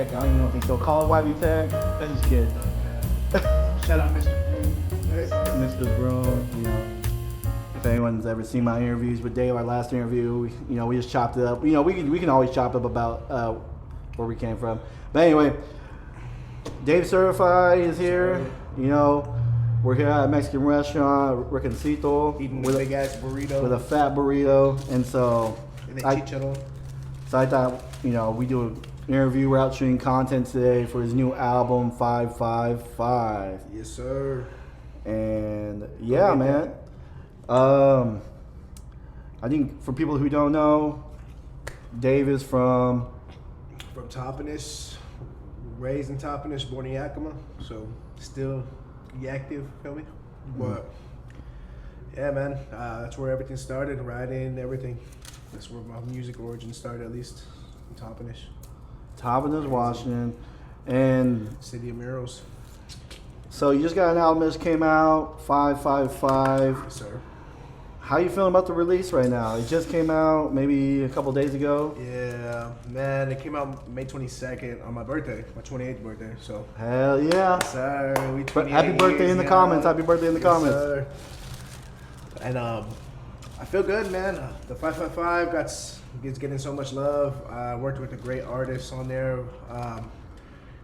Tech. I don't even know if he still call it YB Tech. That's just kid. Shout out Mr. Mr. Broom, you know. If anyone's ever seen my interviews with Dave, our last interview, we just chopped it up. We can always chop up about where we came from. But anyway, Dave Cerdafyed is here. We're here at a Mexican restaurant, Riconcito, Eating with a big ass burrito. with a fat burrito, and so I thought, we do an interview. We're out shooting content today for his new album, 555. Yes, sir. And yeah, man. I think for people who don't know, Dave is from Toppenish, raised in Toppenish, born in Yakima, so still active, feel me? But yeah, man, that's where everything started, writing, everything. That's where my music origin started, at least in Toppenish, Washington, and City of Murals. So you just got an album that just came out, 555. Yes, sir. How you feeling about the release right now? It just came out maybe a couple days ago. Yeah, man, it came out May 22nd on my birthday, my 28th birthday. So hell yeah, yes, sir. We 28 happy birthday years, in the comments. Happy birthday in the comments. Sir. And I feel good, man. The 555 is getting so much love. I worked with a great artist on there.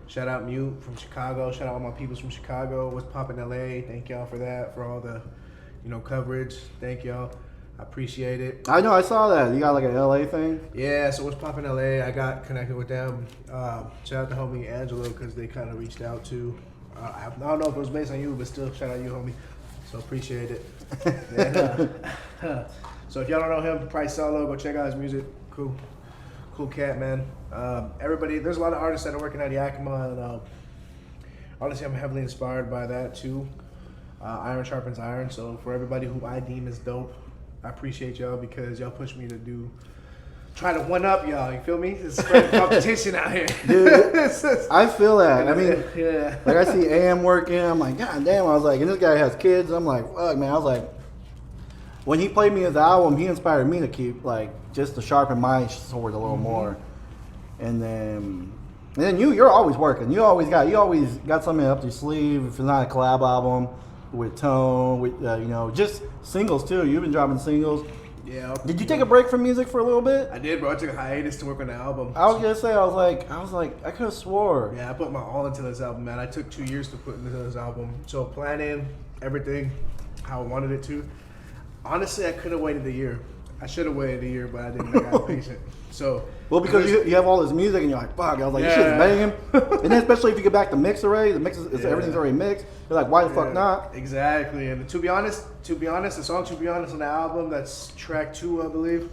Shout out Mute from Chicago. Shout out all my peoples from Chicago. What's poppin' LA? Thank y'all for that, for all the coverage. Thank y'all. I appreciate it. I know, I saw that. You got like an LA thing? Yeah, so What's poppin' LA? I got connected with them. Shout out to homie Angelo because they kind of reached out to. I don't know if it was based on you, but still, shout out you, homie. So appreciate it. And, so if y'all don't know him, Price Solo, go check out his music. Cool cat, man. Everybody, there's a lot of artists that are working at Yakima, and honestly, I'm heavily inspired by that too. Iron sharpens iron, so for everybody who I deem as dope, I appreciate y'all because y'all push me to try to one up y'all. You feel me? It's spread competition out here. Dude, I feel that. I mean, yeah. like I see AM working, I'm like, God damn. I was like, and this guy has kids. I'm like, fuck, man. I was like, when he played me his album, he inspired me to keep just to sharpen my sword a little more. And then you're always working. You always got something up your sleeve. If it's not a collab album with Tone, with just singles too. You've been dropping singles. Yeah. Did you take a break from music for a little bit? I did, bro. I took a hiatus to work on the album. I was gonna say, I was like, I could have swore. Yeah, I put my all into this album, man. I took 2 years to put into this album. So planning everything how I wanted it to. Honestly, I could have waited a year. I should have waited a year, but I didn't. I got patient. So because you have all this music and you're like, fuck. I was like, this shit's banging. And then especially if you get back to mix already, everything's already mixed. You're like, why the fuck not? Exactly. And to be honest, the song "To Be Honest" on the album, that's track 2, I believe.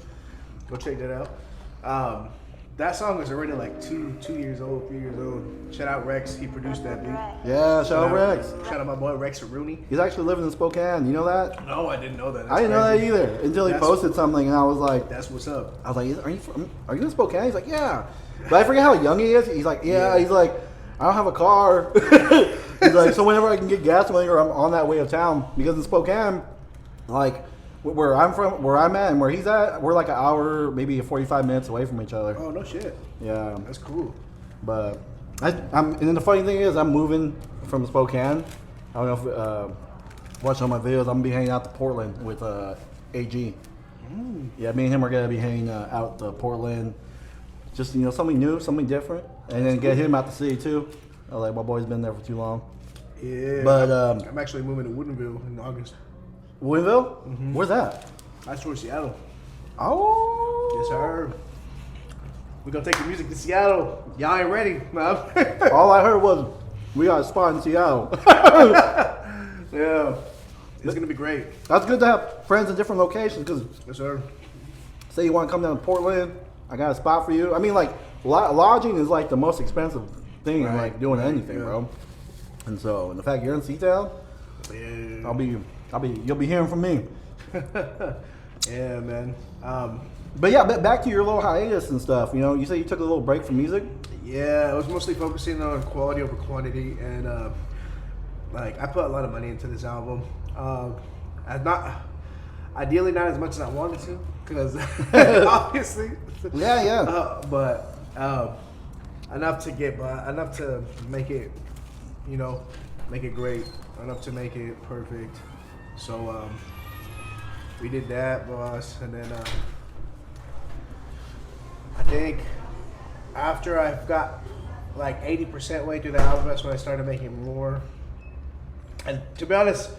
Go check that out. That song was already like 2 years old, 3 years old. Shout out Rex, he produced that beat. Yeah, shout out Rex. Shout out my boy Rex Rooney. He's actually living in Spokane. You know that? No, I didn't know that. I didn't know that either until he posted something, and I was like, "That's what's up." I was like, "Are you in Spokane?" He's like, "Yeah," but I forget how young he is. He's like, "Yeah." He's like, "I don't have a car." He's like, "So whenever I can get gas money, or I'm on that way of town, because in Spokane, like where I'm from, where I'm at, and where he's at, we're like an hour, maybe 45 minutes away from each other." Oh no shit. Yeah, that's cool. But and then the funny thing is, I'm moving from Spokane. I don't know if watch all my videos. I'm gonna be hanging out to Portland with AG. Yeah, me and him are gonna be hanging out to Portland. Just something new, something different, and then get him out the city too. Like my boy's been there for too long. Yeah, but I'm actually moving to Woodinville in August. Woodinville? Where's that? That's towards Seattle. Oh, yes sir. We're gonna take the music to Seattle. Y'all ain't ready, man. All I heard was we got a spot in Seattle. Yeah, it's gonna be great. That's good to have friends in different locations, because yes sir. Say you want to come down to Portland, I got a spot for you. I mean, like lodging is like the most expensive thing in like doing anything, bro. And so, and the fact you're in Seatown, you'll be hearing from me. Yeah, man. But yeah, back to your little hiatus and stuff. You say you took a little break from music. Yeah, I was mostly focusing on quality over quantity, and I put a lot of money into this album. Ideally not as much as I wanted to, because obviously. Yeah. But enough to get by, enough to make it, you know, make it great, enough to make it perfect. So we did that, boss, and then I think after I've got like 80% way through the album, that's when I started making more. And to be honest,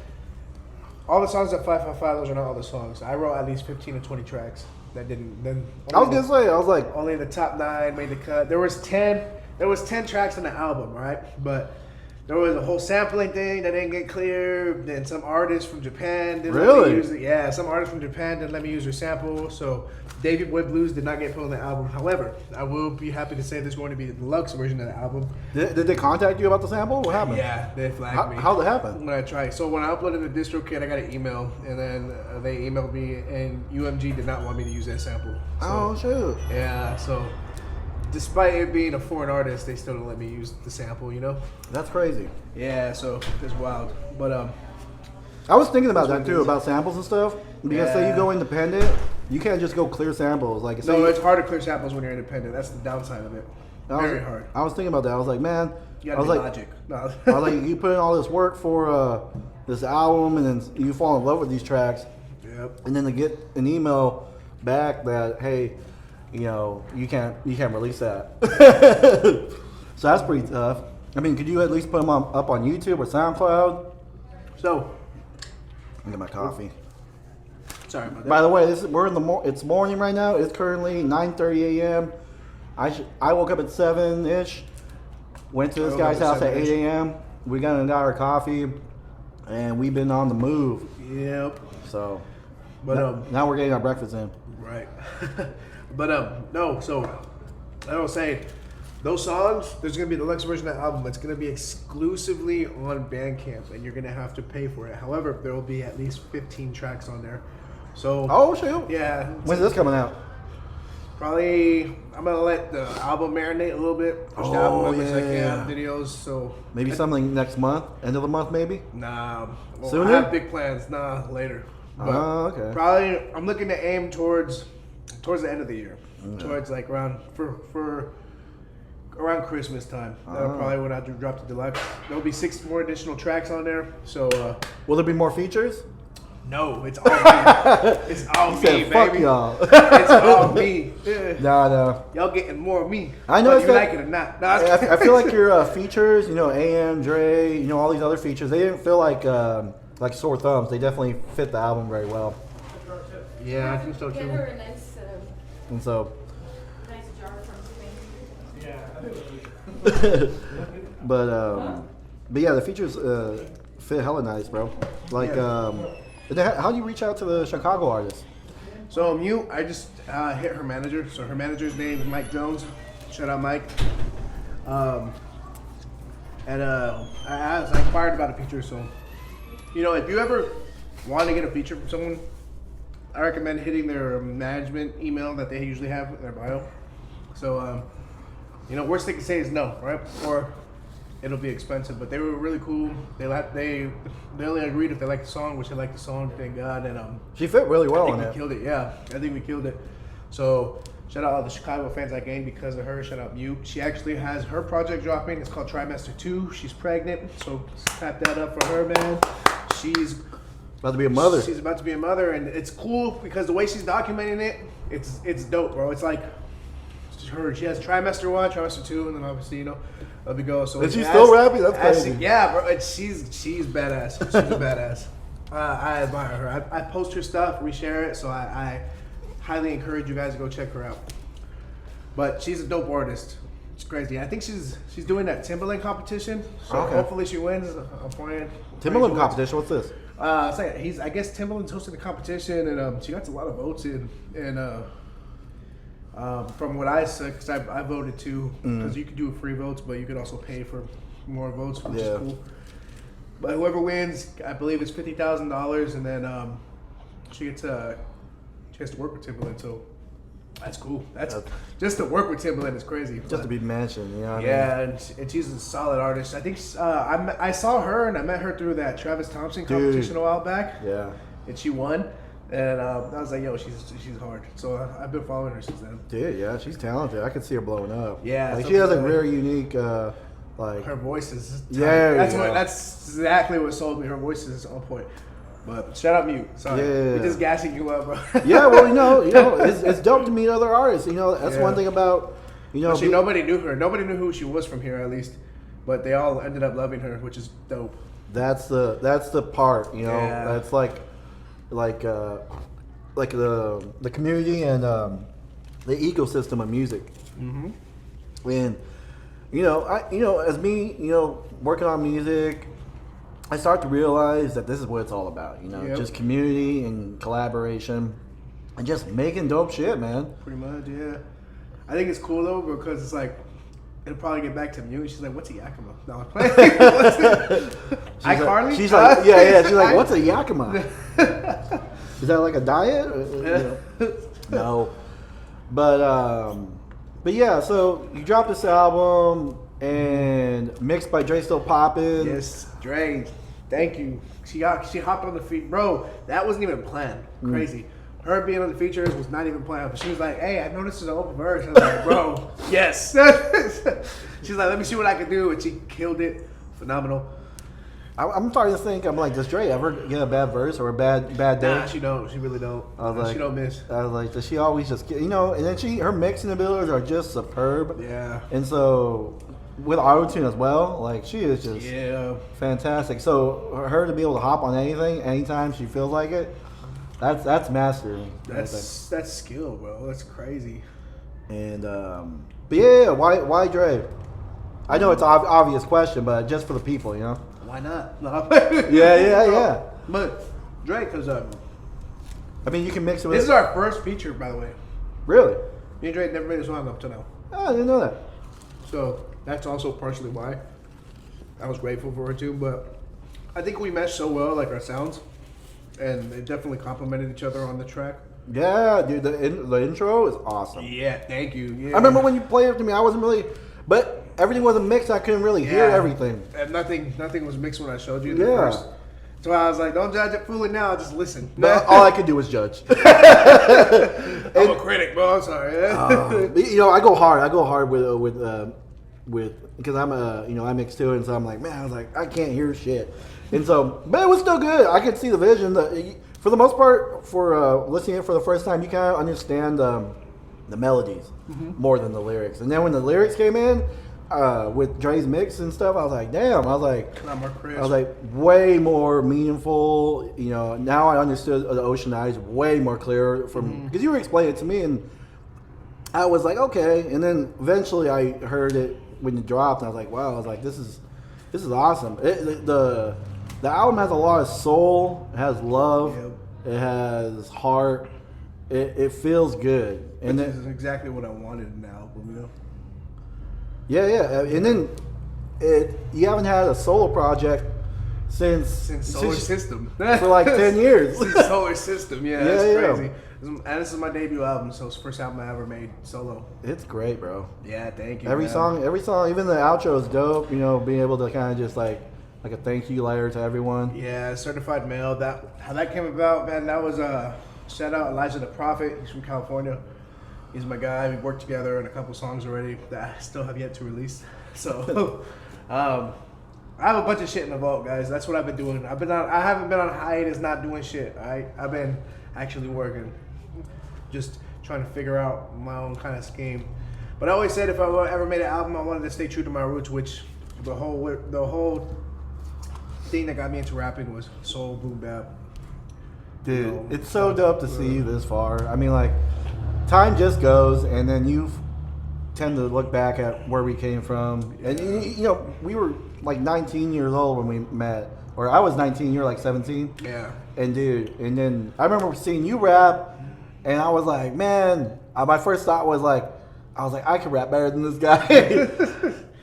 all the songs at 555, those are not all the songs. I wrote at least 15 to 20 tracks that didn't. Then I was gonna say, I was like, only the top 9 made the cut. There was 10 tracks on the album, right? But there was a whole sampling thing that didn't get clear. Then some artists from Japan didn't let me use it. Yeah, some artists from Japan didn't let me use their sample. So Davey Boy Blues did not get put on the album. However, I will be happy to say there's going to be the deluxe version of the album. Did they contact you about the sample? What happened? Yeah, they flagged me. How'd it happen? When I tried. So when I uploaded the distro kit, I got an email, and then they emailed me, and UMG did not want me to use that sample. So, Oh shoot! yeah, so despite it being a foreign artist, they still don't let me use the sample, you know? That's crazy. Yeah, so it's wild. But I was thinking about that too, about samples and stuff. Because say you go independent, you can't just go clear samples. Like no, it's hard to clear samples when you're independent. That's the downside of it. Very hard. I was thinking about that. I was like, man, You I gotta was be like, logic. No. I was like, you put in all this work for this album, and then you fall in love with these tracks, Yep. and then to get an email back that, hey, you know, you can't release that. So that's pretty tough. I mean, could you at least put them up on YouTube or SoundCloud? So, I get my coffee. sorry about that. By the way, we're in it's morning right now. It's currently 9:30 a.m. I woke up at 7-ish. Went to this guy's house at 8 a.m. We got our coffee, and we've been on the move. Yep. So, But now we're getting our breakfast in. right. But no, so I was saying, those songs, there's gonna be the deluxe version of the album. It's gonna be exclusively on Bandcamp, and you're gonna have to pay for it. However, there will be at least 15 tracks on there. So Oh shoot! yeah, When's this coming out? probably I'm gonna let the album marinate a little bit. Push the album as much as I yeah. can. Videos, so Maybe something next month, end of the month, maybe. nah. Well, Sooner? I have big plans. Nah, later. But Oh, okay. probably I'm looking to aim towards the end of the year, towards like around for around Christmas time. That'll probably when I drop the deluxe. There'll be 6 more additional tracks on there. So Will there be more features? no, it's all me. It's all He me, said, "Fuck baby. y'all." It's all me. Yeah. No. Y'all getting more of me. I know whether it's you that- like it or not. Nah, I feel like your features, you know, AM, Dre, you know, all these other features, they didn't feel like sore thumbs. They definitely fit the album very well. yeah, I think so Get too. her a nice, And so, nice jar from Spain. but yeah, the features fit hella nice, bro. Like, how do you reach out to the Chicago artists? So I just hit her manager. So her manager's name is Mike Jones. Shout out Mike. And I inquired about a feature. So, you know, if you ever want to get a feature from someone, I recommend hitting their management email that they usually have in their bio. So, you know, worst they can say is no, right? Or it'll be expensive. But they were really cool. They only agreed if they liked the song, which they liked the song, thank God. And She fit really well I on think we it. killed it. Yeah, I think we killed it. So shout out all the Chicago fans I gained because of her. Shout out Mute. She actually has her project dropping. It's called Trimester 2. She's pregnant, so clap that up for her, man. She's About to be a mother. She's about to be a mother, and it's cool because the way she's documenting it, it's dope, bro. It's like her. She has Trimester 1, Trimester 2, and then obviously, you know, up we go. So Is she still rapping? That's crazy. Yeah, bro. She's badass. She's a badass. I admire her. I post her stuff, reshare it, so I highly encourage you guys to go check her out. But she's a dope artist. It's crazy. I think she's doing that Timberland competition. So Okay. hopefully she wins. I'm praying. Timberland competition. What's this? I guess Timberland's hosting the competition, and she got a lot of votes in. And from what I said, because I voted too, because you could do free votes, but you could also pay for more votes, which is cool. But whoever wins, I believe it's $50,000, and then she gets to work with Timberland. So that's cool. That's just to work with Timberland is crazy. Just to be mentioned, you know what I Yeah, and she's a solid artist. I think I saw her and I met her through that Travis Thompson competition a while back. Yeah. And she won. And I was like, yo, she's hard. So I've been following her since then. Dude, yeah, she's talented. I could see her blowing up. Yeah, like she has a something very unique, like her voice is tight. Yeah, that's yeah. that's exactly what sold me. Her voice is on point. But shout out Mute. Sorry, Yeah. we're just gassing you up, bro. yeah. Well, it's dope to meet other artists. That's one thing about Actually, nobody knew her. Nobody knew who she was from here, at least. But they all ended up loving her, which is dope. That's the part. Yeah. That's like the community and the ecosystem of music. Mm-hmm. And as me, working on music, I start to realize that this is what it's all about. Yep. Just community and collaboration, and just making dope shit, man. Pretty much, yeah. I think it's cool though because it's like it'll probably get back to Mute. She's like, "What's a Yakima?" No, I'm playing. What's it? iCarly? She's like, yeah. She's like, "What's a Yakima?" Is that like a diet? No. But yeah. So you dropped this album and mixed by Dre Still Poppin'. Yes, Dre. Thank you. She hopped on the feet, bro. That wasn't even planned. Crazy. Her being on the features was not even planned. But she was like, "Hey, I noticed there's an open verse." I was like, "Bro, yes." She's like, "Let me see what I can do," and she killed it. Phenomenal. I'm starting to think, I'm like, does Dre ever get a bad verse or a bad day? Nah, she don't. She really don't. She don't miss. I was like, does she always just get, and then her mixing abilities are just superb. Yeah. And so, with auto-tune as well, like, she is just fantastic. So, her to be able to hop on anything, anytime she feels like it, that's mastery. That's skill, bro. That's crazy. And, but yeah, why Dre? I know it's an obvious question, but just for the people, Why not? No. Yeah. But Dre, because I mean, you can mix it with. this is our first feature, by the way. Really? Me and Dre never made a song up till now. Oh, I didn't know that. So that's also partially why I was grateful for her too. But I think we meshed so well, like our sounds, and they definitely complemented each other on the track. Yeah, dude, the intro is awesome. Yeah, thank you. Yeah. I remember when you played it to me, I wasn't really, but everything wasn't mixed. I couldn't really hear everything. And nothing was mixed when I showed you. Yeah. First. So I was like, don't judge it fully now, just listen. But all I could do was judge. I'm a critic, bro. I'm sorry. I go hard with because I'm I mix too, and so I'm like, man, I was like, I can't hear shit, and so, but it was still good. I could see the vision. For the most part, for listening to it for the first time, you kind of understand the melodies more than the lyrics, and then when the lyrics came in. With Dre's mix and stuff, I was like, damn. I was like, way more meaningful. Now I understood the Ocean Eyes way more clear from because you were explaining it to me, and I was like, okay. And then eventually I heard it when it dropped, and I was like, wow. I was like, this is awesome. The album has a lot of soul. It has love. Yep. It has heart. It feels good. And this is exactly what I wanted in the album. Yeah, and then you haven't had a solo project since Solar System for like 10 years. Since Solar System, that's crazy. And this is my debut album, so it's the first album I ever made solo. It's great, bro. Yeah, thank you. Every song, even the outro is dope. Being able to kind of just like a thank you letter to everyone. Yeah, Certified Mail. How that came about, man. That was shout out Elijah the Prophet. He's from California. He's my guy. We worked together on a couple songs already that I still have yet to release. So, I have a bunch of shit in the vault, guys. That's what I've been doing. I haven't been on hiatus, not doing shit. I've been actually working, just trying to figure out my own kind of scheme. But I always said if I ever made an album, I wanted to stay true to my roots, which the whole thing that got me into rapping was soul, boom bap. Dude, it's so dope to see you this far. I mean, like. Time just goes, and then you tend to look back at where we came from. And we were like 19 years old when we met, or I was 19, you were like 17. Yeah. And dude, and then I remember seeing you rap, and I was like, man, my first thought was like, I could rap better than this guy.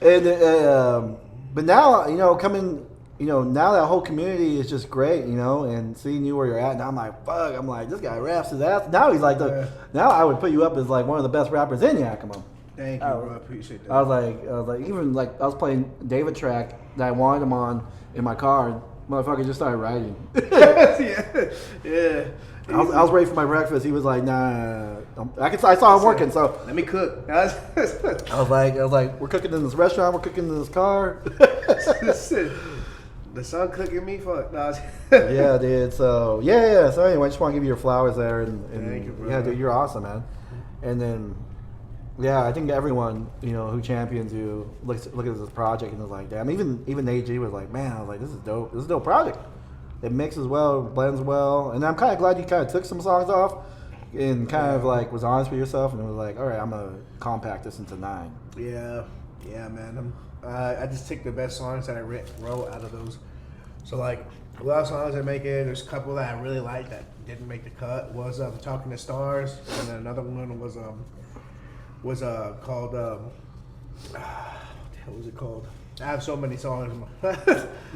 And but now, coming. Now that whole community is just great, and seeing you where you're at, now I'm like, fuck, this guy raps his ass. Now he's like now I would put you up as like one of the best rappers in Yakima. Thank you, bro. I appreciate that. I was like, even like I was playing David track that I wanted him on in my car, motherfucker just started writing. Yeah. I was ready for my breakfast. He was like, "Nah." I saw him working, so Let me cook. I was like, "We're cooking in this restaurant. We're cooking in this car." The sun cooking me, fuck. No, Yeah, dude. So yeah. So anyway, I just want to give you your flowers there, and Thank you, bro. yeah, dude, you're awesome, man. And then, yeah, I think everyone who champions you look at this project and is like, damn. Even AG was like, man, I was like, this is dope. This is a dope project. It mixes well, blends well, and I'm kind of glad you kind of took some songs off and kind of like was honest with yourself and was like, all right, I'm gonna compact this into 9. Yeah, man. I just take the best songs that I wrote out of those. So like a lot of songs I make it. There's a couple that I really like that didn't make the cut. Was Talking to Stars, and then another one was called what the hell was it called? I have so many songs.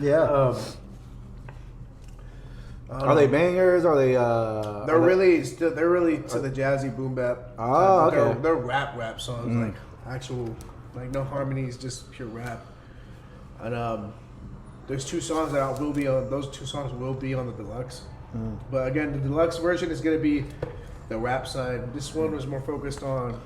Yeah. Are they bangers? Are they? They're really to the jazzy boom bap. Oh, type. okay. They're rap songs, like actual, like no harmonies, just pure rap. And there's 2 songs that will be on. Those 2 songs will be on the deluxe. But again, the deluxe version is gonna be the rap side. This one was more focused on,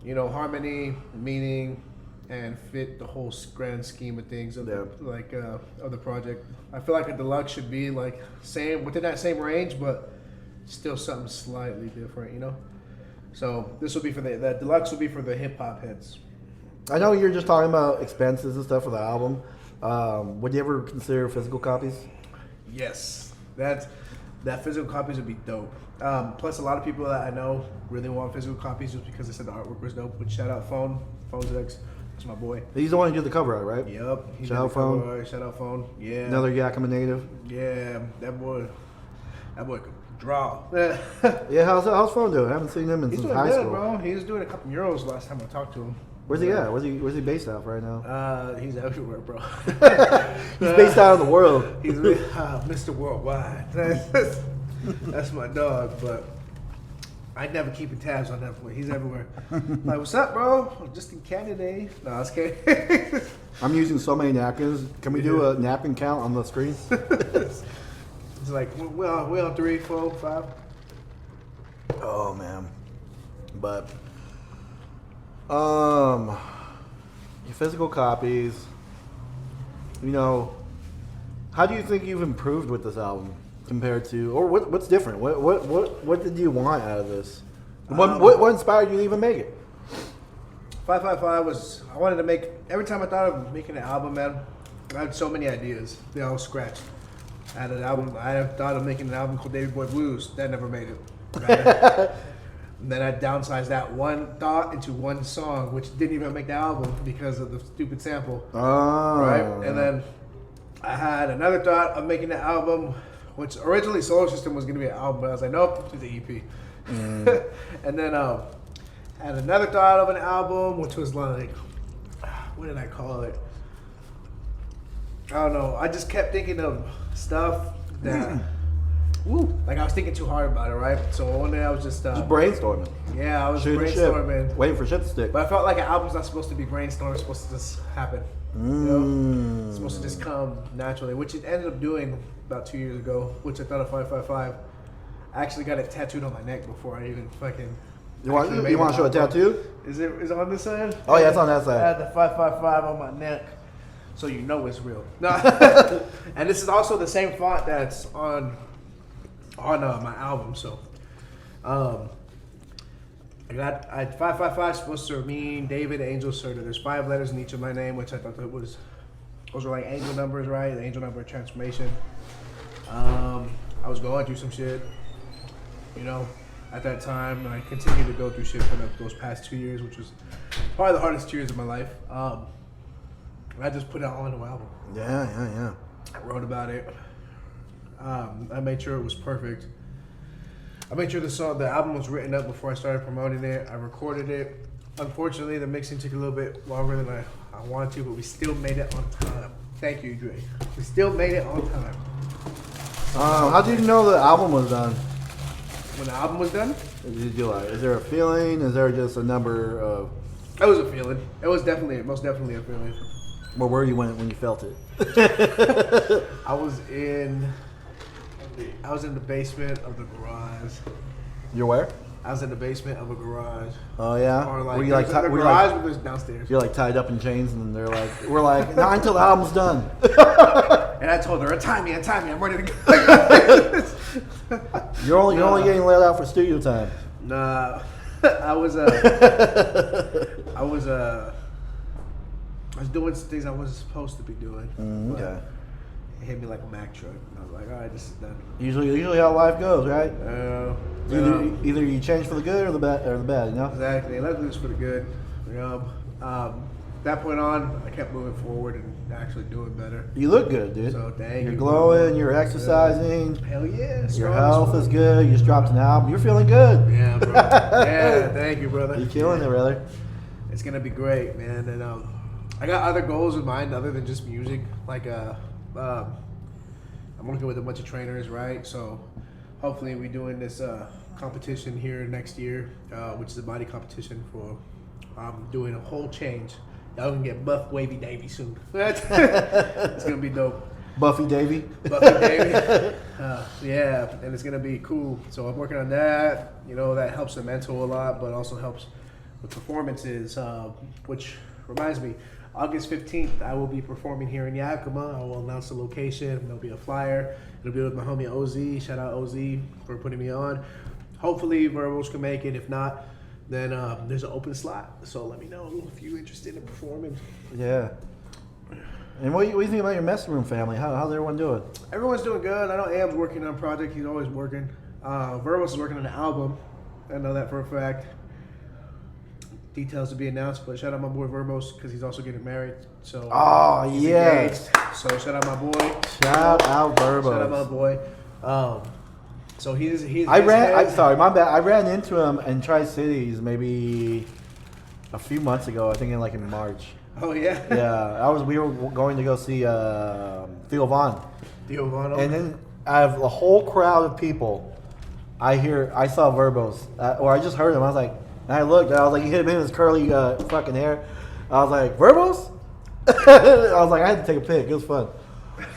harmony, meaning, and fit the whole grand scheme of things of of the project. I feel like a deluxe should be like same within that same range, but still something slightly different, So this will be for the deluxe will be for the hip hop heads. I know you're just talking about expenses and stuff for the album. Would you ever consider physical copies? Yes, that physical copies would be dope. Plus, a lot of people that I know really want physical copies just because they said the artwork was dope. But shout out Phone's X. That's my boy. He's the one who did the cover art, right? Yep. Shout out Phone. Shout out Phone. Yeah. Another Yakima native. Yeah, that boy could draw. Yeah, how's Phone doing? I haven't seen him He's since doing high good, school. bro. He was doing a couple murals last time I talked to him. Where's he at? Where's he based out of right now? He's everywhere, bro. He's based out of the world. He's Mr. Worldwide. That's my dog, but I never keep tabs on that boy. He's everywhere. Like, what's up, bro? Just in Canada. No, I was kidding. I'm using so many napkins. Can we do a napkin count on the screen? It's like we're on 3, 4, 5. Oh man, but your physical copies. How do you think you've improved with this album compared to, or what's different? What did you want out of this? What inspired you to even make it? 555 was, I wanted to make, every time I thought of making an album, man, I had so many ideas. They all scratched. I thought of making an album called Davey Boy Blues. That never made it. Right? And then I downsized that one thought into one song, which didn't even make the album because of the stupid sample. Oh. Right? And then I had another thought of making the album, which originally Solar System was going to be an album, but I was like, nope, do the EP. And then had another thought of an album, which was like, what did I call it? I don't know. I just kept thinking of stuff that, like I was thinking too hard about it, right? So one day I was just brainstorming. Yeah, I was Shooting brainstorming. shit. Waiting for shit to stick. But I felt like an album's not supposed to be brainstormed, it's supposed to just happen. It's supposed to just come naturally, which it ended up doing about 2 years ago, which I thought of 555. I actually got it tattooed on my neck before I even fucking. You want to show a tattoo? Is it on this side? Oh yeah, it's on that I side. had the 555 on my neck, so you know it's real. No, and this is also the same font that's on my album. So, I 555 supposed to mean David Angel Serta. There's 5 letters in each of my name, which I thought those are like angel numbers, right? The angel number of transformation. I was going through some shit, at that time, and I continued to go through shit for those past 2 years, which was probably the hardest 2 years of my life. I just put it all in an album. Yeah. I wrote about it. I made sure it was perfect. I made sure the album was written up before I started promoting it. I recorded it. Unfortunately, the mixing took a little bit longer than I wanted to, but we still made it on time. Thank you, Dre. We still made it on time. How did you know the album was done? When the album was done? Did you is there a feeling? Is there just a number of? It was a feeling. It was most definitely a feeling. Where were you when you felt it? I was in I was in the basement of the garage. You're where? I was in the basement of a garage. Oh yeah. Or like, were you like the were you garage like, was downstairs. you're like tied up in chains, and they're like, we're like, not until the album's done. And I told her, untie me, I'm ready to go. You're only getting let out for studio time. Nah, I was doing some things I wasn't supposed to be doing. But Okay. it hit me like a Mack truck, and I was like, all right, this is done. Usually how life goes, right? Either you change for the good or the bad, you know. Exactly. Luckily, it's for the good. That point on, I kept moving forward and actually doing better. You look good, dude. So thank You're you. glowing. You're exercising. Hell yeah. Your health is good. You just dropped an album. You're feeling good. Yeah, bro. Yeah, thank you, brother. You're killing it, brother. It's gonna be great, man. And I got other goals in mind other than just music. Like I'm working with a bunch of trainers, right? So hopefully we're doing this competition here next year, which is a body competition for doing a whole change. Y'all can get buff wavy Davy soon. It's gonna be dope. Buffy Davy. Buffy Davy. Yeah, and it's gonna be cool. So I'm working on that. You know, that helps the mental a lot, but also helps with performances. Which reminds me, August 15th, I will be performing here in Yakima. I will announce the location. There'll be a flyer. It'll be with my homie OZ. Shout out OZ for putting me on. Hopefully, Verbals can make it. If not, then there's an open slot. So let me know if you're interested in performing. Yeah. And what do you think about your Messyroom family? How's everyone doing? Everyone's doing good. I know Am's working on a project. He's always working. Verbals is working on an album. I know that for a fact. Details to be announced, but shout out my boy Verbos because he's also getting married. So he's yes. engaged. So shout out my boy. Shout out Verbos. Shout out my boy. So he's. Sorry, my bad. I ran into him in Tri Cities maybe a few months ago. I think in March. Oh yeah. Yeah, we were going to go see Theo Von. Theo Von. And then out of the whole crowd of people, I saw Verbos, or I just heard him. I was like, and I looked, and I was like, he hit him in his curly fucking hair. I was like, Verbos? I was like, I had to take a pic. It was fun.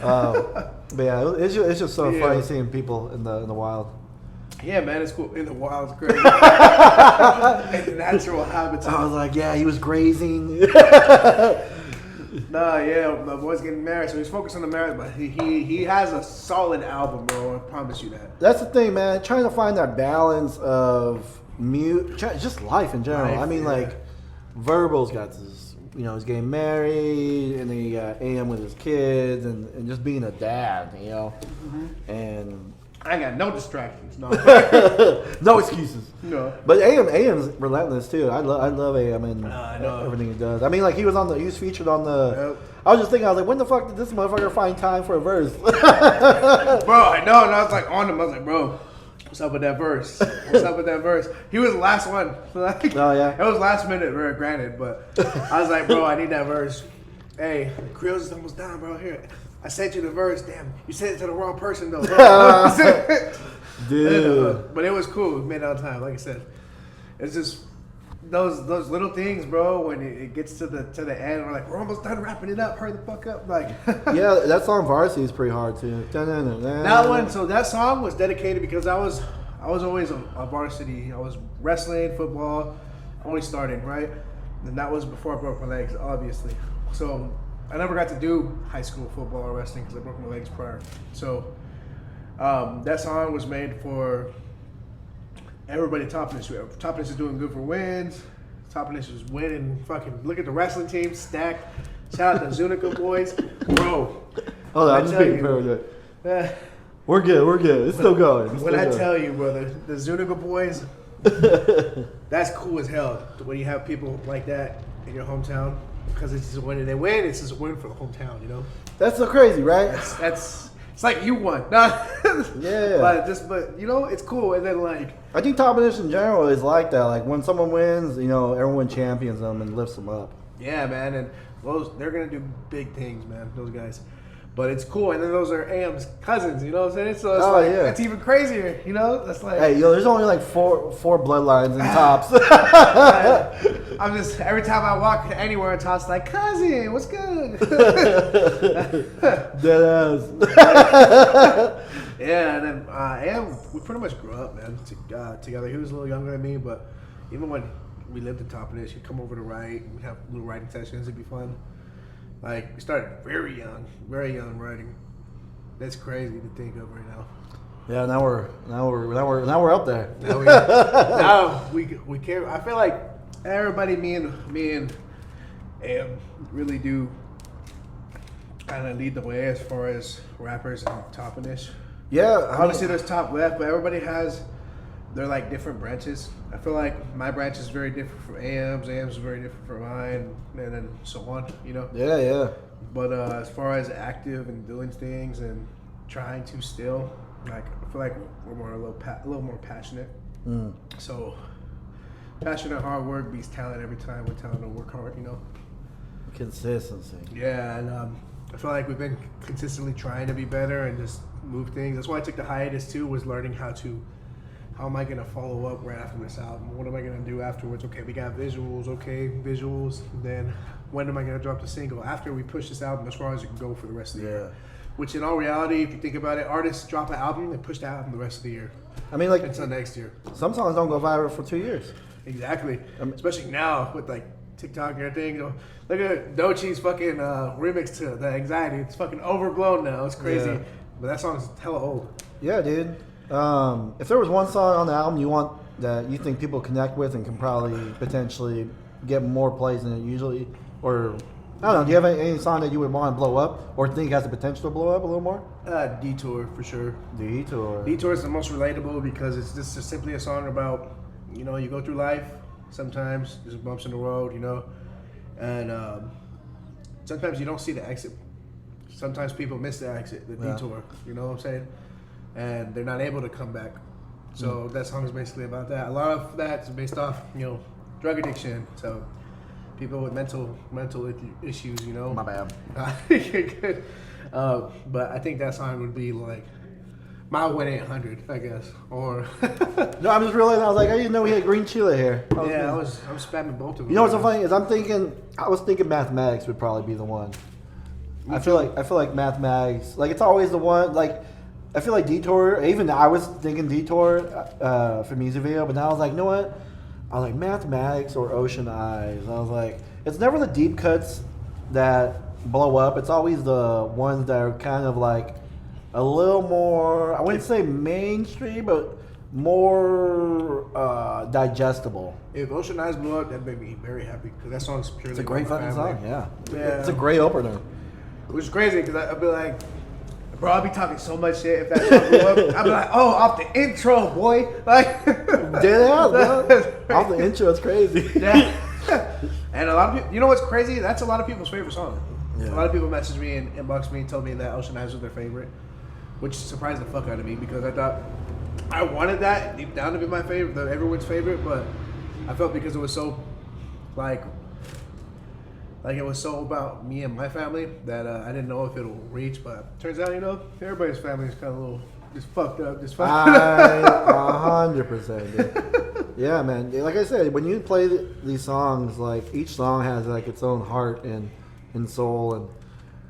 But yeah, it's just so funny seeing people in the wild. Yeah, man, it's cool. In the wild, it's great. In the natural habitat. I was like, yeah, he was grazing. Nah, yeah, my boy's getting married, so he's focused on the marriage, but he has a solid album, bro. I promise you that. That's the thing, man. Trying to find that balance of just life in general. I mean, like, Verbal's got this, he's getting married, and then he got AM with his kids, and just being a dad, Mm-hmm. And I ain't got no distractions. No, no excuses. No. But AM's relentless too. I love AM and I know. everything he does. I mean, like he was featured on the. Yep. I was just thinking, I was like, when the fuck did this motherfucker find time for a verse? Bro, I know, and I was like on him. I was like, bro, what's up with that verse? What's up with that verse? He was the last one. Like, oh yeah. It was last minute, granted, but I was like, bro, I need that verse. Hey, Creels is almost done, bro. Here, I sent you the verse. Damn, you sent it to the wrong person though. Dude. But it was cool. We made it on time. Like I said, it's just those little things, bro. When it gets to the end, we're like, we're almost done wrapping it up. Hurry the fuck up, like. Yeah, that song Varsity is pretty hard too. That one. So that song was dedicated because I was always a varsity. I was wrestling, football, only starting right, and that was before I broke my legs, obviously. So I never got to do high school football or wrestling because I broke my legs prior. So that song was made for everybody. Toppenish. Toppenish is doing good for wins. Toppenish is winning. Fucking look at the wrestling team stacked. Shout out to Zunica boys, bro. Hold on, I'm just being good. We're good. It's still going. When I tell you, brother, the Zunica boys, that's cool as hell. When you have people like that in your hometown, because it's just when they win, it's just a win for the hometown, That's so crazy, right? That's it's like you won. Nah. Yeah. But it's cool. And then I think Toppenish in general is like that. Like when someone wins, everyone champions them and lifts them up. Yeah, man, and they're gonna do big things, man. Those guys. But it's cool, and then those are AM's cousins, you know what I'm saying? So it's it's even crazier, That's like, hey, there's only like four bloodlines in Tops. I'm just every time I walk anywhere in Tops, like, cousin, what's good? Dead ass. Yeah, and then Am, we pretty much grew up, man, together. He was a little younger than me, but even when we lived in Toppenish, he'd come over to write. We'd have little writing sessions. It'd be fun. Like, we started very young writing. That's crazy to think of right now. Yeah, now we're up there. Now we care. I feel like everybody, me and Am really do kind of lead the way as far as rappers and Toppenish. Yeah, Obviously there's top left, but everybody has their like different branches. I feel like my branch is very different from AM's is very different from mine, and then so on, you know? Yeah. But as far as active and doing things and trying to still, like, I feel like we're a little more passionate. So passionate hard work beats talent every time. We're telling to work hard, you know? Consistency. Yeah, and I feel like we've been consistently trying to be better and just move things. That's why I took the hiatus too, was learning how am I gonna follow up right after this album? What am I gonna do afterwards? Okay, we got visuals. Then when am I gonna drop the single? After we push this album as far as it can go for the rest of the year. Which in all reality, if you think about it, artists drop an album and push the album the rest of the year. I mean, like, until next year. Some songs don't go viral for 2 years. Exactly. Especially now with like TikTok and everything. You know, look at Doechie's fucking remix to The Anxiety. It's fucking overblown now. It's crazy. Yeah. But that song's hella old. Yeah, dude. If there was one song on the album you want that you think people connect with and can probably potentially get more plays than it usually, or I don't know, do you have any song that you would want to blow up or think has the potential to blow up a little more? Detour for sure. Detour is the most relatable because it's just simply a song about, you know, you go through life. Sometimes there's bumps in the road, you know, and sometimes you don't see the exit. Sometimes people miss the exit, the detour. You know what I'm saying? And they're not able to come back. So that song is basically about that. A lot of that is based off, you know, drug addiction. So people with mental issues, you know. My bad. You're good. But I think that song would be like my 1-800, I guess. Or no, I'm just realizing I was like, I didn't know we had green chile here. I'm spamming both of them. You know what's so funny is I was thinking mathematics would probably be the one. I feel like mathematics, like it's always the one. Like I feel like Detour. Even I was thinking Detour for music video, but now I was like, you know what? I was like mathematics or Ocean Eyes. I was like, it's never the deep cuts that blow up. It's always the ones that are kind of like a little more. I wouldn't say mainstream, but more digestible. If Ocean Eyes blew up, that'd make me very happy because that song's purely. It's a great fucking song. Yeah, yeah. It's a great opener. Which is crazy because I'd be like, bro, I'll be talking so much shit if that song blew up. I'd be like, oh, off the intro, boy. Like, dead ass, bro. Off the intro, it's crazy. Yeah. And a lot of people, you know what's crazy? That's a lot of people's favorite song. Yeah. A lot of people messaged me and inboxed me and told me that Ocean Eyes was their favorite, which surprised the fuck out of me because I thought I wanted that deep down to be my favorite, everyone's favorite, but I felt because it was so like it was so about me and my family that I didn't know if it'll reach, but turns out, you know, everybody's family is kind of a little just fucked up. 100%, dude. Yeah, man. Like I said, when you play these songs, like each song has like its own heart and soul,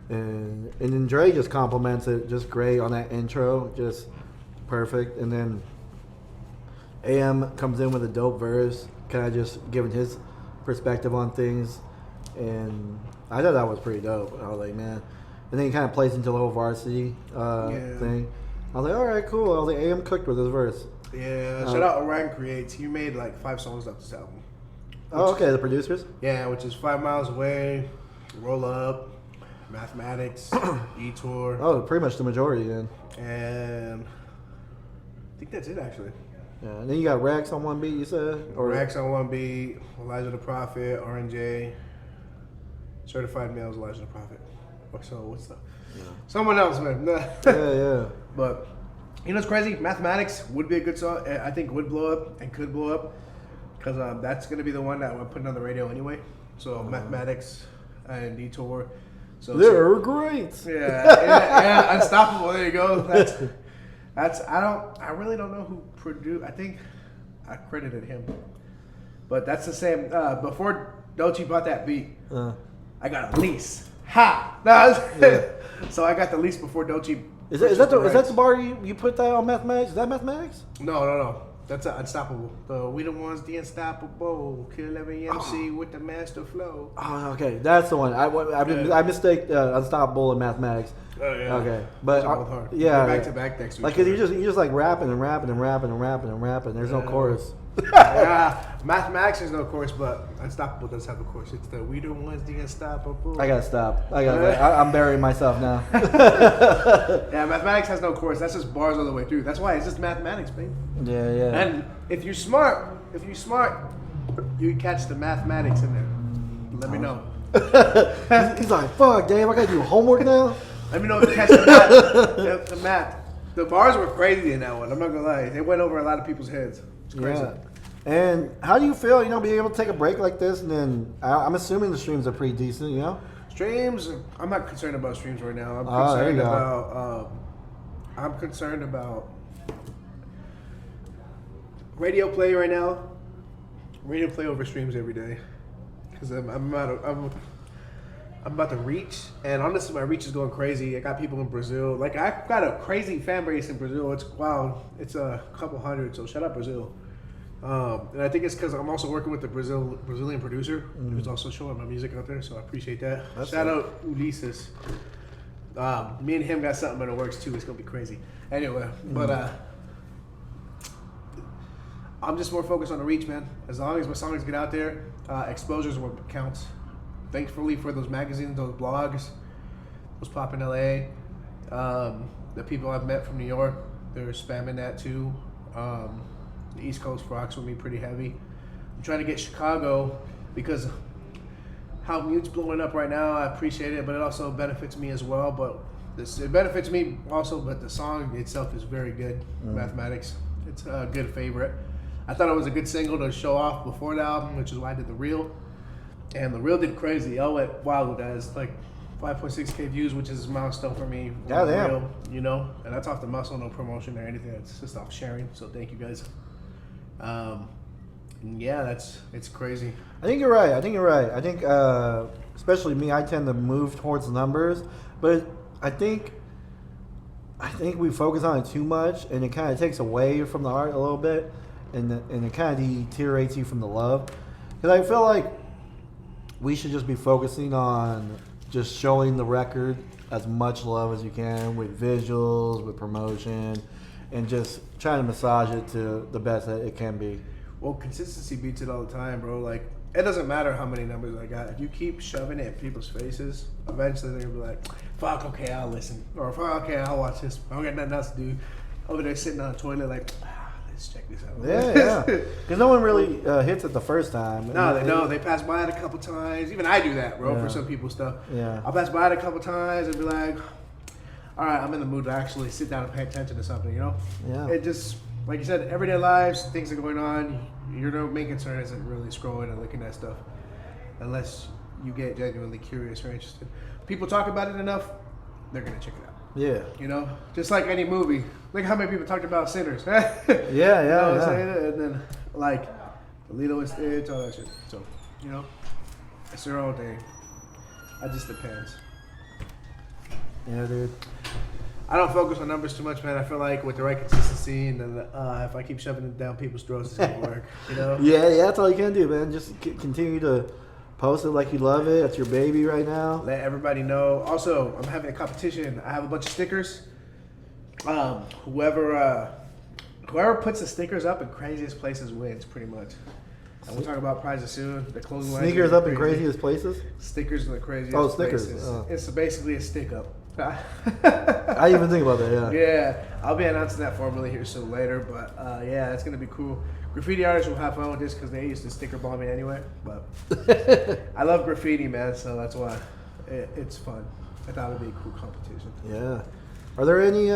and then Dre just compliments it just great on that intro, just perfect. And then AM comes in with a dope verse, kind of just giving his perspective on things. And I thought that was pretty dope. I was like, man. And then he kind of plays into the whole varsity thing. I was like, all right, cool. I was like, AM cooked with his verse. Yeah, shout out Orion Creates. He made like 5 songs off this album. Oh, okay, the producers? Yeah, which is 5 Miles Away, Roll Up, Mathematics, Detour. Oh, pretty much the majority then. And I think that's it actually. Yeah, and then you got Rex on one beat, you said? Or Rex on one beat, Elijah the Prophet, RNJ, Certified Males, Elijah the Prophet. So what's the? Yeah. Someone else, man. yeah. But you know what's crazy? Mathematics would be a good song. I think would blow up and could blow up because that's gonna be the one that we're putting on the radio anyway. So Mathematics and Detour. So they're great. Yeah, Unstoppable. There you go. That's I really don't know who produced. I think I credited him, but that's the same. Before Doechii bought that beat, I got a lease. Ha! No, so I got the lease before Doechii Is that the bar you put that on Mathematics? Is that Mathematics? No. That's Unstoppable. We the ones, the Unstoppable. Kill every MC with the master flow. Oh, okay, that's the one. I mistake Unstoppable and Mathematics. Oh yeah. Okay, but hard. yeah, back to back next week. like cause you just like rapping and rapping and rapping and rapping and rapping. There's no chorus. Yeah, Mathematics is no chorus, but Unstoppable does have a chorus. It's the we the ones, the Unstoppable. I gotta stop. I'm burying myself now. Yeah, Mathematics has no chorus. That's just bars all the way through. That's why it's just mathematics, babe. Yeah. And if you're smart, you catch the mathematics in there. Let me know. He's like, fuck, Dave, I gotta do homework now. Let me know if you catch the math. The bars were crazy in that one. I'm not gonna lie. They went over a lot of people's heads. It's crazy. Yeah. And how do you feel, being able to take a break like this? And then I'm assuming the streams are pretty decent, Streams, I'm not concerned about streams right now. I'm concerned about radio play right now. Radio play over streams every day. Because I'm about to reach, and honestly, my reach is going crazy. I got people in Brazil. Like, I've got a crazy fan base in Brazil. It's wow. It's a couple hundred, so shout out Brazil. And I think it's because I'm also working with the Brazilian producer who's also showing my music out there, so I appreciate that. Shout out Ulises. Me and him got something in the works too. It's gonna be crazy. Anyway, but I'm just more focused on the reach, man. As long as my songs get out there, exposure is what counts. Thankfully for those magazines, those blogs, those pop in LA, the people I've met from New York, they're spamming that too. The East Coast rocks with me pretty heavy. I'm trying to get Chicago because how Mute's blowing up right now, I appreciate it, but it also benefits me as well. But it benefits me also, but the song itself is very good. Mathematics, it's a good favorite. I thought it was a good single to show off before the album, which is why I did the reel. And the reel did crazy. I went wild with that. It's like 5.6K views, which is a milestone for me. Yeah, damn. Reel, and that's off the muscle, no promotion or anything. It's just off sharing. So thank you guys. Yeah, it's crazy. I think you're right. I think, especially me, I tend to move towards numbers, but I think we focus on it too much, and it kind of takes away from the art a little bit, and it kind of deteriorates you from the love. Because I feel like we should just be focusing on just showing the record as much love as you can with visuals, with promotion, and just trying to massage it to the best that it can be. Well, consistency beats it all the time, bro. Like, it doesn't matter how many numbers I got. If you keep shoving it in people's faces, eventually they're going to be like, fuck, okay, I'll listen. Or, fuck, okay, I'll watch this. I don't got nothing else to do. Over there sitting on the toilet like, let's check this out. Yeah. Because no one really hits it the first time. No, they pass by it a couple times. Even I do that, bro, for some people's stuff. Yeah. I'll pass by it a couple times and be like, all right, I'm in the mood to actually sit down and pay attention to something, Yeah. It just, like you said, everyday lives, things are going on. Your main concern isn't really scrolling and looking at stuff unless you get genuinely curious or interested. People talk about it enough, they're going to check it out. Yeah. Just like any movie. Look how many people talked about Sinners. Yeah. You know what I'm saying? And then, like, Lilo and Stitch, all that shit. So, it's their own thing. It just depends. Yeah, dude. I don't focus on numbers too much, man. I feel like with the right consistency, and then if I keep shoving it down people's throats, it's gonna work. Yeah, that's all you can do, man. Just continue to post it like you love it. That's your baby right now. Let everybody know. Also, I'm having a competition. I have a bunch of stickers. Whoever puts the stickers up in craziest places wins, pretty much. And we'll talk about prizes soon. The clothing line. Sneakers up in craziest places? Stickers in the craziest stickers. places. Oh. It's basically a stick up. I didn't even think about that, yeah. Yeah, I'll be announcing that formally here soon later, but yeah, it's going to be cool. Graffiti artists will have fun with this because they used to sticker bomb me anyway, but I love graffiti, man, so that's why it's fun. I thought it would be a cool competition. Yeah. Are there any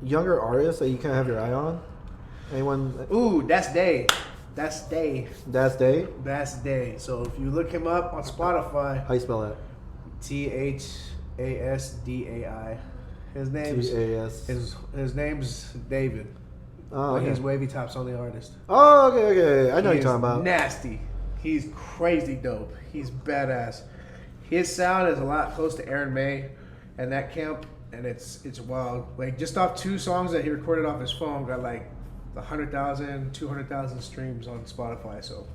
younger artists that you kind of have your eye on? Anyone? Ooh, that's Day. That's Day. That's Day? That's Day. So if you look him up on Spotify. How you spell that? THASDAI. His name's TAS. His name's David. Oh, okay. He's Wavy Top's only artist. Oh, okay. I know what you're talking about. Nasty. He's crazy dope. He's badass. His sound is a lot close to Aaron May and that camp. and it's wild. Like just off 2 songs that he recorded off his phone, got like 100,000, 200,000 streams on Spotify. So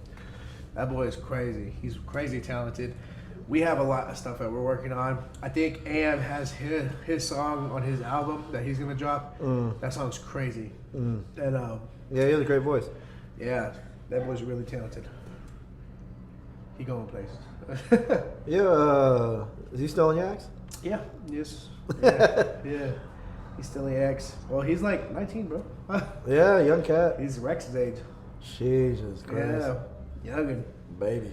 that boy is crazy. He's crazy talented. We have a lot of stuff that we're working on. I think AM has his song on his album that he's gonna drop. That song's crazy. And Yeah, he has a great voice. yeah, that boy's really talented. He going places. Yeah, is he still in Yaks? Yeah. Yes. Yeah. He's still in X. Well, he's like 19, bro. Yeah, young cat. He's Rex's age. Jesus Christ. Yeah. Youngin. Baby.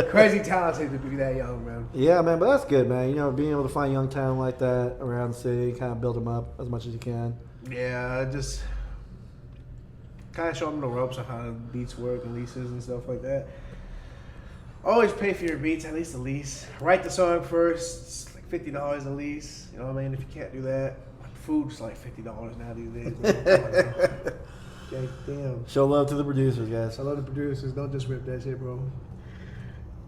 Crazy talented to be that young, man. Yeah, man, but that's good, man. You know, being able to find young talent like that around the city, kind of build them up as much as you can. Yeah, just kind of show them the ropes on how the beats work and leases and stuff like that. Always pay for your beats, at least a lease. Write the song first. It's like $50 a lease. You know what I mean? If you can't do that, food's like $50 now these days. Damn. Show love to the producers, guys. I love the producers. Don't just rip that shit, bro.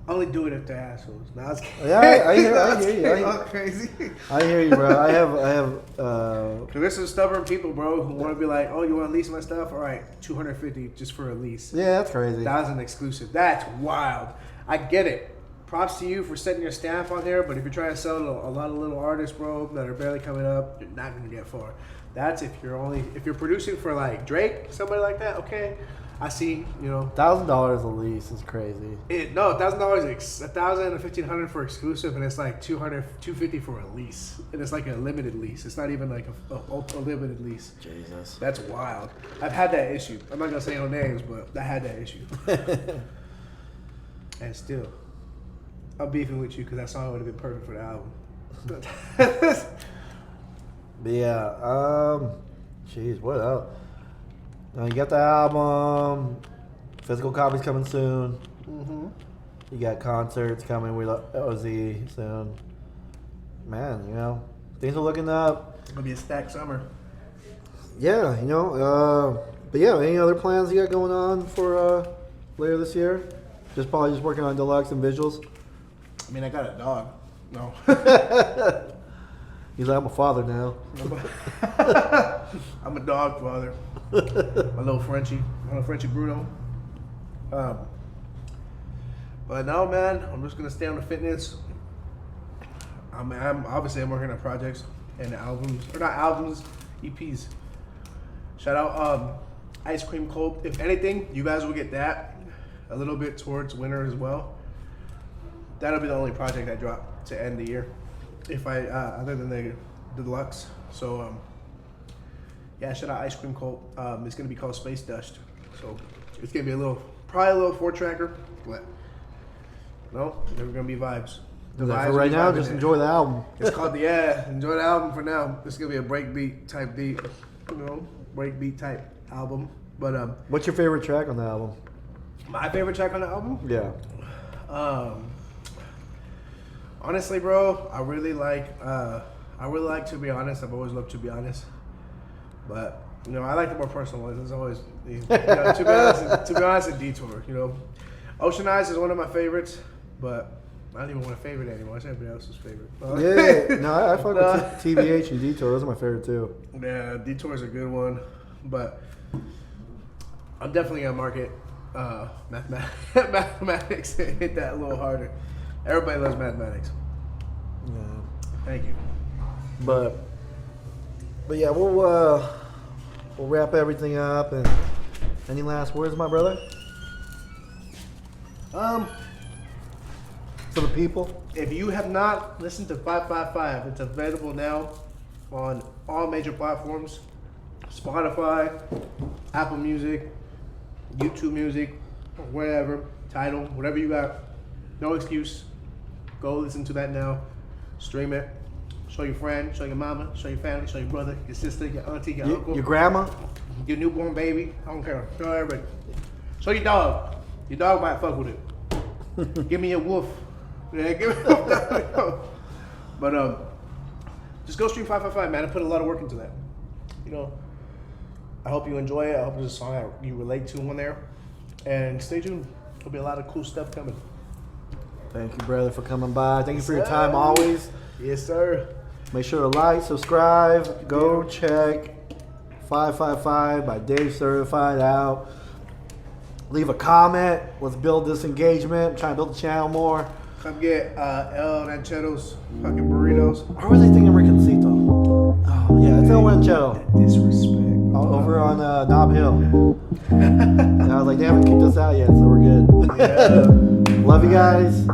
Only do it if they're assholes. Nah, I was kidding. Yeah, I hear you. I'm crazy. I hear you, bro. I have. Cause there's some stubborn people, bro, who want to be like, "Oh, you want to lease my stuff? All right, $250 just for a lease. Yeah, that's crazy. 1,000 exclusive. That's wild. I get it. Props to you for setting your stamp on there, but if you're trying to sell to a lot of little artists, bro, that are barely coming up, you're not gonna get far. That's if you're producing for like Drake, somebody like that. Okay, I see. You know, $1,000 a lease is crazy. no, $1,000, $1,000 and $1,500 for exclusive, and it's like $250 for a lease, and it's like a limited lease. It's not even like a limited lease. Jesus, that's wild. I've had that issue. I'm not gonna say no names, but I had that issue. And still, I'm beefing with you because that song would have been perfect for the album. But yeah, jeez, what else? Now you got the album, physical copies coming soon. Mm-hmm. You got concerts coming with OZ soon. Man, you know, things are looking up. It's gonna be a stacked summer. Yeah, you know, but yeah, any other plans you got going on for later this year? Probably just working on deluxe and visuals. I mean, I got a dog. No. He's like, I'm a father now. I'm a dog father. My little Frenchie. My little Frenchie Bruno. But no, man, I'm just gonna stay on the fitness. I'm working on projects and albums, or not albums, EPs. Shout out Ice Cream Cold. If anything, you guys will get that a little bit towards winter as well. That'll be the only project I drop to end the year, if I other than the deluxe. So yeah, shout out Ice Cream Cold. It's gonna be called Space Dust. So it's gonna be probably a little 4-tracker, but no, they're gonna be vibes. The vibes for will right be now, vibing just in. enjoy the album. It's called enjoy the album for now. It's gonna be a breakbeat type beat, breakbeat type album. But what's your favorite track on the album? my favorite track on the album? Yeah. Honestly, bro, I really like To Be Honest. I've always loved To Be Honest, but you know, I like the more personal ones. It's always To Be Honest, and Detour. You know, Ocean Eyes is one of my favorites, but I don't even want to favorite anymore. It's everybody else's favorite. Yeah, no, I fuck with TBH and Detour. Those are my favorite too. Yeah, Detour is a good one, but I'm definitely gonna market mathematics and hit that a little harder. Everybody loves mathematics. Yeah. Thank you. But yeah, we'll wrap everything up. And any last words, my brother? For the people. If you have not listened to 555, it's available now on all major platforms: Spotify, Apple Music, YouTube Music, wherever, Tidal, whatever you got. No excuse. Go listen to that now. Stream it. Show your friend, show your mama, show your family, show your brother, your sister, your auntie, your uncle, Your grandma. your newborn baby. I don't care. Show everybody. Show your dog. Your dog might fuck with it. Give me a wolf. Yeah, give me a wolf. But just go stream 555, man. I put a lot of work into that. You know, I hope you enjoy it. I hope there's a song that you relate to on there. And stay tuned. There'll be a lot of cool stuff coming. Thank you, brother, for coming by. Thank you for your time always. Yes, sir. Make sure to like, subscribe, go check 555 by Dave Cerdafyed out. Leave a comment. Let's build this engagement. I'm trying to build the channel more. Come get El Ranchero's fucking burritos. Where was I thinking Riconcito? Oh, yeah, it's El Ranchero. Disrespect. Over on Knob Hill. And I was like, they haven't kicked us out yet, so we're good. Yeah. Love you guys.